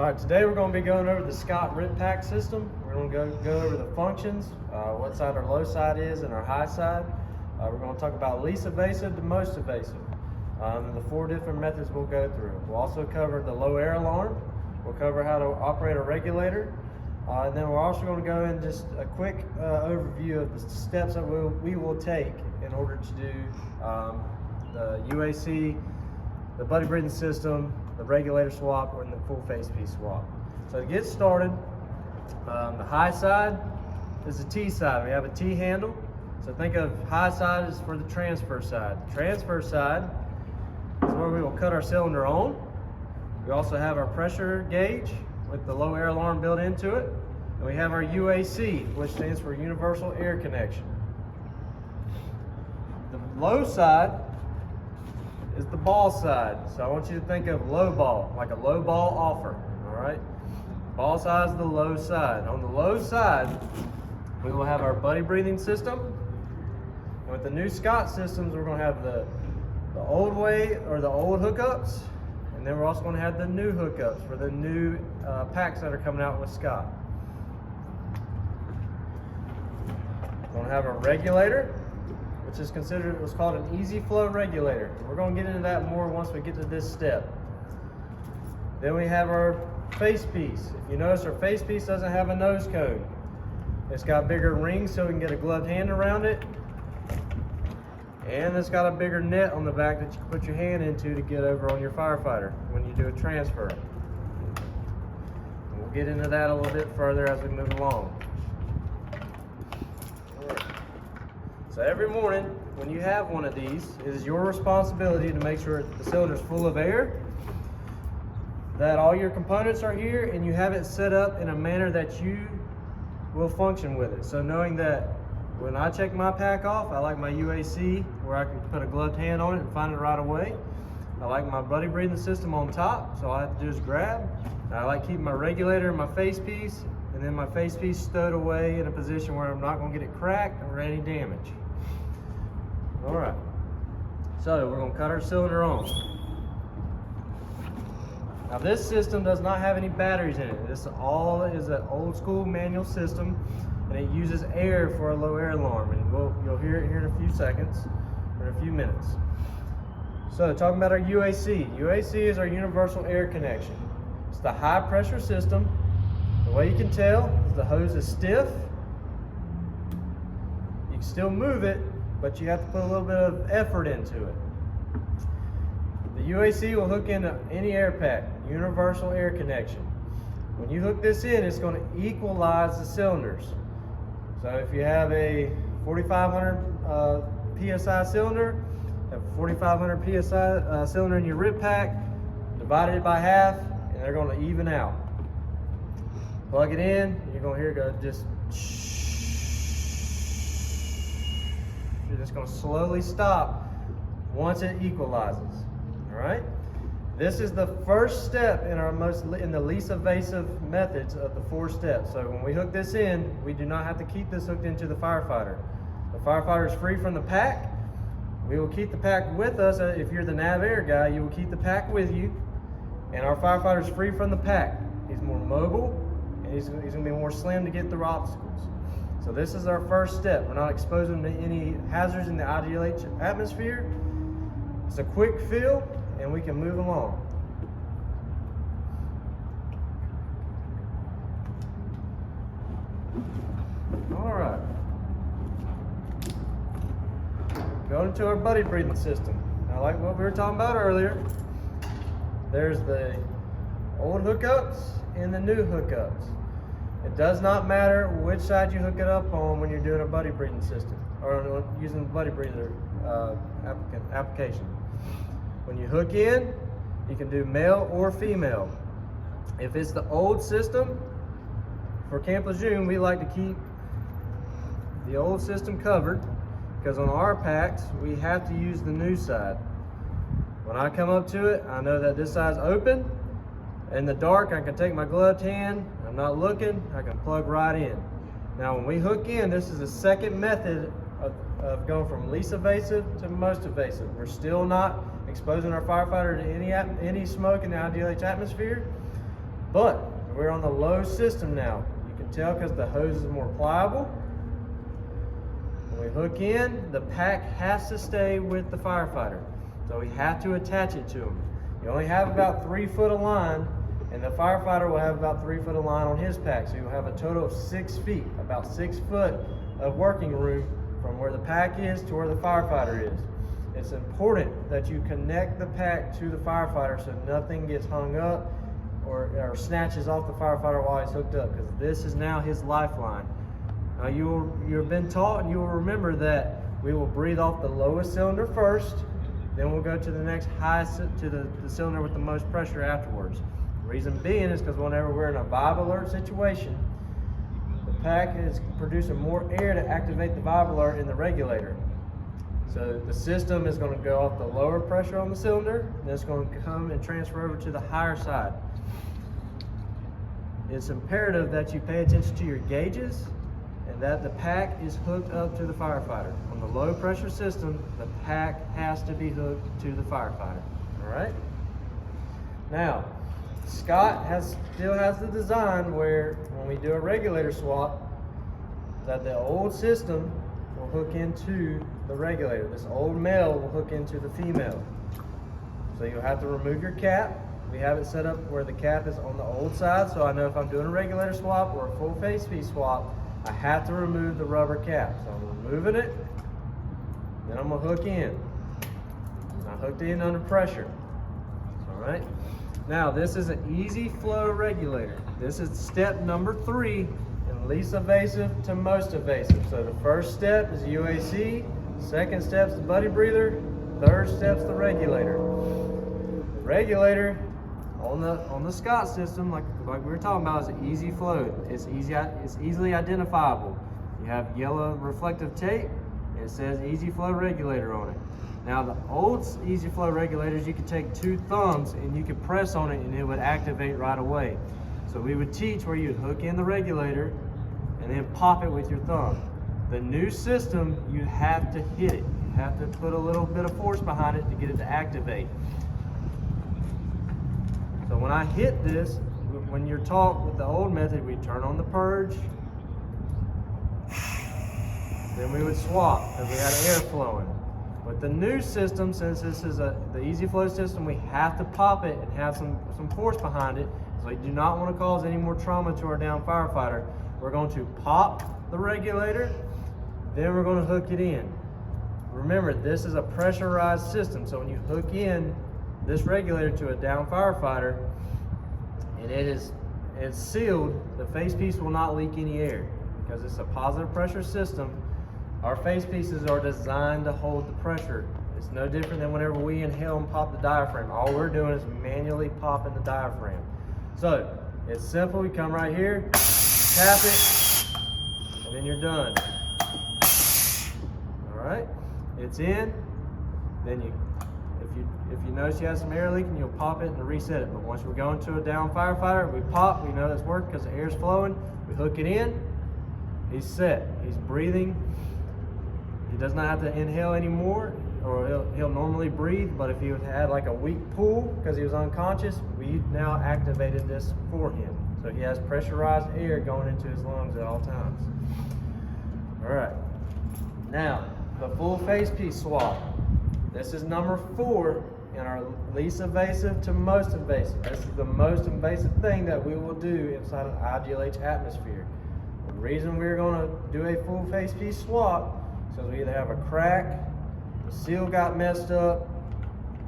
All right, today we're going to be going over the Scott RIT Pack system. We're going to go over the functions, what side our low side is and our high side. We're going to talk about least evasive to most evasive, and the 4 different methods we'll go through. We'll also cover the low air alarm. We'll cover how to operate a regulator. And then we're also going to go in just a quick overview of the steps that we will take in order to do the UAC, the buddy breathing system, the regulator swap, or the full face piece swap. So to get started, the high side is the T side. We have a T handle. So think of high side as for the transfer side. The transfer side is where we will cut our cylinder on. We also have our pressure gauge with the low air alarm built into it. And we have our UAC, which stands for Universal Air Connection. The low side is the ball side. So I want you to think of low ball, like a low ball offer, all right? Ball side is the low side. On the low side, we will have our buddy breathing system. And with the new Scott systems, we're gonna have the old way, or the old hookups, and then we're also gonna have the new hookups for the new packs that are coming out with Scott. We're gonna have a regulator, which is considered what's called an easy flow regulator. We're going to get into that more once we get to this step. Then we have our face piece. If you notice, our face piece doesn't have a nose cone. It's got bigger rings so we can get a gloved hand around it. And it's got a bigger net on the back that you can put your hand into to get over on your Firefighter when you do a transfer. And we'll get into that a little bit further as we move along. So every morning, when you have one of these, it is your responsibility to make sure the cylinder is full of air, that all your components are here, and you have it set up in a manner that you will function with it. So knowing that when I check my pack off, I like my UAC where I can put a gloved hand on it and find it right away. I like my buddy breathing system on top, so all I have to do is grab. And I like keeping my regulator and my face piece, and then my face piece stowed away in a position where I'm not going to get it cracked or any damage. All right, so we're going to cut our cylinder on. Now this system does not have any batteries in it. This all is an old school manual system, and it uses air for a low air alarm, and you'll hear it here in a few seconds, or in a few minutes. So talking about our UAC. UAC is our universal air connection. It's the high pressure system. The way you can tell is the hose is stiff. You can still move it, but you have to put a little bit of effort into it. The UAC will hook into any air pack, universal air connection. When you hook this in, it's going to equalize the cylinders. So if you have a 4,500 PSI cylinder, a 4,500 PSI cylinder in your RIT pack, divide it by half, and they're going to even out. Plug it in, you're going to hear it go just. You're just going to slowly stop once it equalizes. All right. This is the first step in the least evasive methods of the 4 steps. So when we hook this in, we do not have to keep this hooked into the Firefighter. The Firefighter is free from the pack. We will keep the pack with us. If you're the nav air guy, you will keep the pack with you. And our Firefighter is free from the pack. He's more mobile, and he's going to be more slim to get through obstacles. So this is our first step. We're not exposing to any hazards in the IDLH atmosphere. It's a quick fill, and we can move along. All right. Going to our buddy breathing system. Now, like what we were talking about earlier, there's the old hookups and the new hookups. It does not matter which side you hook it up on when you're doing a buddy breathing system, or using the buddy breather application. When you hook in, you can do male or female. If it's the old system, for Camp Lejeune, we like to keep the old system covered, because on our packs, we have to use the new side. When I come up to it, I know that this side's open. In the dark, I can take my gloved hand, I'm not looking, I can plug right in. Now when we hook in, this is the second method of going from least evasive to most evasive. We're still not exposing our Firefighter to any smoke in the IDLH atmosphere, But we're on the low system now. You can tell because the hose is more pliable. When we hook in, the pack has to stay with the firefighter. So we have to attach it to him. You only have about 3 foot of line, and the firefighter will have about 3 foot of line on his pack. So you'll have a total of 6 feet, about 6 foot of working room from where the pack is to where the firefighter is. It's important that you connect the pack to the firefighter so nothing gets hung up or snatches off the firefighter while he's hooked up, because this is now his lifeline. Now you've been taught, and you will remember that we will breathe off the lowest cylinder first, then we'll go to the next highest, to the cylinder with the most pressure afterwards. The reason being is because whenever we're in a vibe alert situation, the pack is producing more air to activate the vibe alert in the regulator. So the system is going to go off the lower pressure on the cylinder, and it's going to come and transfer over to the higher side. It's imperative that you pay attention to your gauges and that the pack is hooked up to the firefighter. On the low pressure system, the pack has to be hooked to the firefighter. All right? Now, Scott still has the design where when we do a regulator swap, that the old system will hook into the regulator. This old male will hook into the female. So you'll have to remove your cap. We have it set up where the cap is on the old side, so I know if I'm doing a regulator swap or a full face piece swap, I have to remove the rubber cap. So I'm removing it, then I'm gonna hook in. I hooked in under pressure. All right. Now this is an easy flow regulator. This is step number 3 in least invasive to most invasive. So the first step is UAC, second step is the buddy breather, third step is the regulator. The regulator on the Scott system, like we were talking about, is an easy flow. It's easily identifiable. You have yellow reflective tape, and it says easy flow regulator on it. Now the old easy flow regulators, you could take 2 thumbs and you could press on it and it would activate right away. So we would teach where you'd hook in the regulator and then pop it with your thumb. The new system, you have to hit it. You have to put a little bit of force behind it to get it to activate. So when I hit this, when you're taught with the old method, we turn on the purge, then we would swap because we had air flowing. With the new system, since this is the easy flow system, we have to pop it and have some force behind it. So we do not want to cause any more trauma to our down firefighter. We're going to pop the regulator, then we're going to hook it in. Remember, this is a pressurized system, so when you hook in this regulator to a down firefighter and it's sealed, the face piece will not leak any air because it's a positive pressure system. Our face pieces are designed to hold the pressure. It's no different than whenever we inhale and pop the diaphragm. All we're doing is manually popping the diaphragm. So it's simple. We come right here, tap it, and then you're done. All right, it's in. Then if you notice you have some air leaking, you'll pop it and reset it. But once we're going to a down firefighter, we pop. We know that's working because the air's flowing. We hook it in. He's set. He's breathing. He does not have to inhale anymore, or he'll normally breathe, but if he had like a weak pull because he was unconscious, we now activated this for him. So he has pressurized air going into his lungs at all times. All right. Now, the full face piece swap. This is number 4 in our least invasive to most invasive. This is the most invasive thing that we will do inside an IGLH atmosphere. The reason we're going to do a full face piece swap is because we either have a crack, the seal got messed up,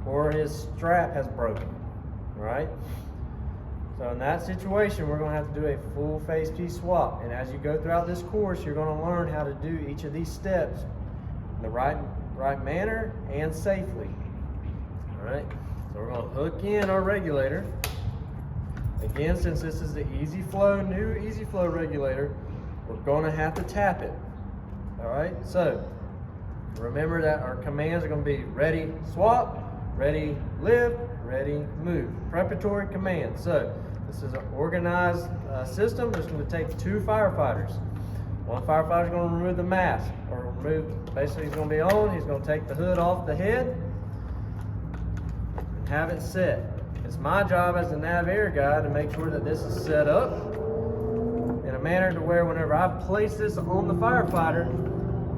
or his strap has broken, right? So in that situation, we're going to have to do a full face piece swap. And as you go throughout this course, you're going to learn how to do each of these steps in the right manner and safely. All right, so we're going to hook in our regulator. Again, since this is the easy flow, new easy flow regulator, we're going to have to tap it. All right, so remember that our commands are going to be ready, swap, ready, lift, ready, move. Preparatory commands. So this is an organized system. It's going to take 2 firefighters. One firefighter is going to remove the mask, or basically he's going to be on, he's going to take the hood off the head and have it set. It's my job as the nav air guy to make sure that this is set up in a manner to where whenever I place this on the firefighter,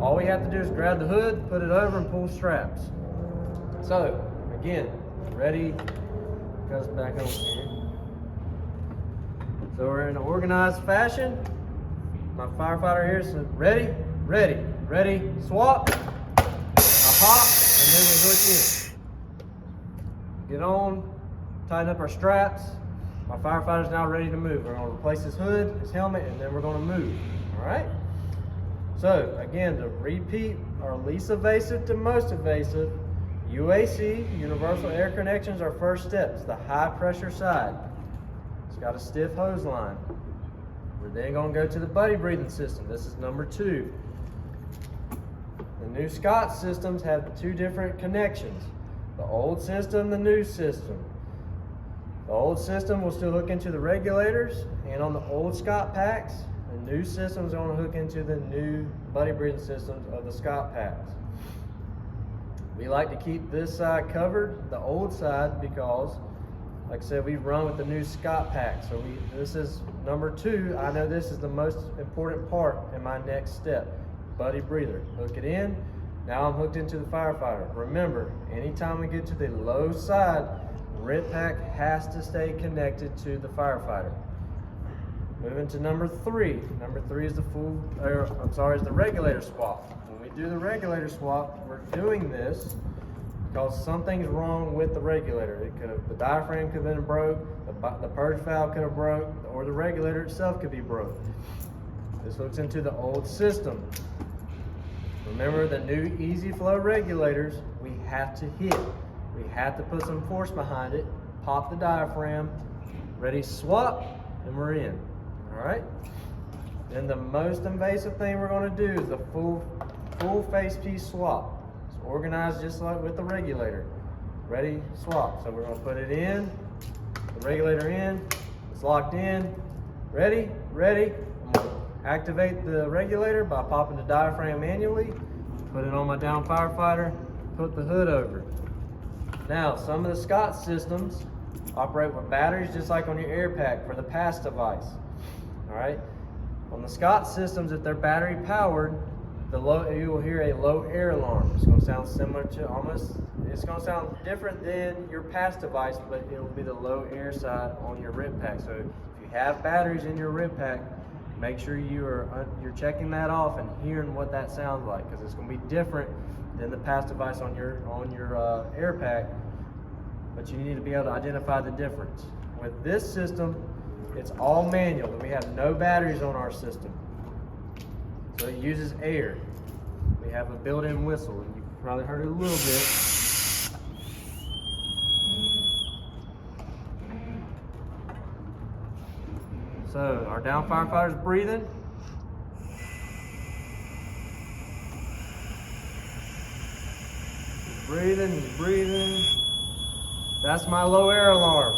all we have to do is grab the hood, put it over, and pull straps. So, again, ready, goes back over here. So we're in an organized fashion. My firefighter here says, ready, ready, ready, swap. I pop, and then we hook in. Get on, tighten up our straps. My firefighter's now ready to move. We're gonna replace his hood, his helmet, and then we're gonna move, all right? So again, to repeat, our least evasive to most evasive, UAC, universal air connection, is our first step. It's the high pressure side. It's got a stiff hose line. We're then gonna go to the buddy breathing system. This is number 2. The new Scott systems have 2 different connections. The old system, the new system. The old system will still hook into the regulators, and on the old Scott packs, the new system is going to hook into the new buddy breathing systems of the Scott packs. We like to keep this side covered, the old side, because, like I said, we run with the new Scott pack. So this is number 2. I know this is the most important part in my next step. Buddy breather. Hook it in. Now I'm hooked into the firefighter. Remember, anytime we get to the low side, RIT Pack has to stay connected to the firefighter. Moving to number 3. Number 3 is the is the regulator swap. When we do the regulator swap, we're doing this because something's wrong with the regulator. The diaphragm could have been broke, the purge valve could have broke, or the regulator itself could be broke. This hooks into the old system. Remember, the new easy flow regulators, we have to hit. We have to put some force behind it, pop the diaphragm, ready, swap, and we're in. All right? Then the most invasive thing we're going to do is the full face piece swap. It's organized just like with the regulator. Ready, swap. So we're going to put it in, the regulator in, it's locked in. Ready, ready. I'm going to activate the regulator by popping the diaphragm manually, put it on my down firefighter, put the hood over. Now, some of the Scott systems operate with batteries just like on your air pack for the pass device. All right. On the Scott systems, if they're battery powered, you will hear a low air alarm. It's going to sound similar to it's going to sound different than your pass device, but it will be the low air side on your RIT Pack. So if you have batteries in your RIT Pack, make sure you're checking that off and hearing what that sounds like, because it's going to be different than the pass device on your air pack, but you need to be able to identify the difference. With this system, it's all manual. We have no batteries on our system, so it uses air. We have a built-in whistle, and you've probably heard it a little bit. So our down firefighter's breathing. He's breathing. That's my low air alarm.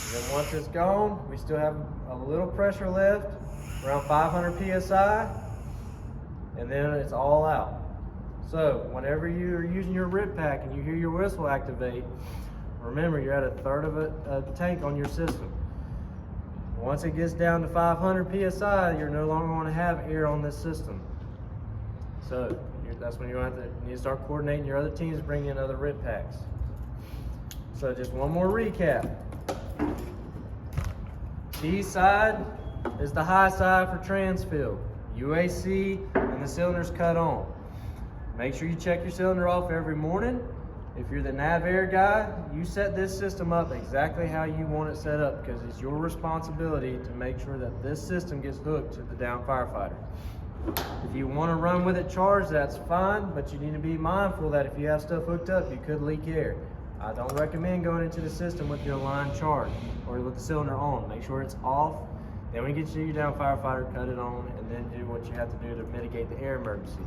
And then once it's gone, we still have a little pressure left, around 500 PSI, and then it's all out. So whenever you're using your RIT Pack and you hear your whistle activate, remember you're at 1/3 of a tank on your system. Once it gets down to 500 PSI, you're no longer going to have air on this system. So that's when you need to start coordinating your other teams, bring in other RIT Packs. So just one more recap. T side is the high side for transfill. UAC and the cylinder's cut on. Make sure you check your cylinder off every morning. If you're the nav air guy, you set this system up exactly how you want it set up, because it's your responsibility to make sure that this system gets hooked to the down firefighter. If you want to run with it charged, that's fine, but you need to be mindful that if you have stuff hooked up, you could leak air. I don't recommend going into the system with your line charged or with the cylinder on. Make sure it's off. Then when you get to your down firefighter, cut it on, and then do what you have to do to mitigate the air emergency.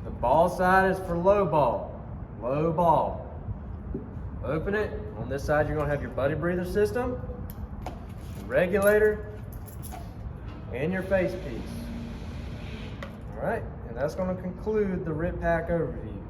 The ball side is for low ball. Low ball. Open it. On this side, you're going to have your buddy breather system, regulator, and your face piece. All right. And that's going to conclude the RIT Pack overview.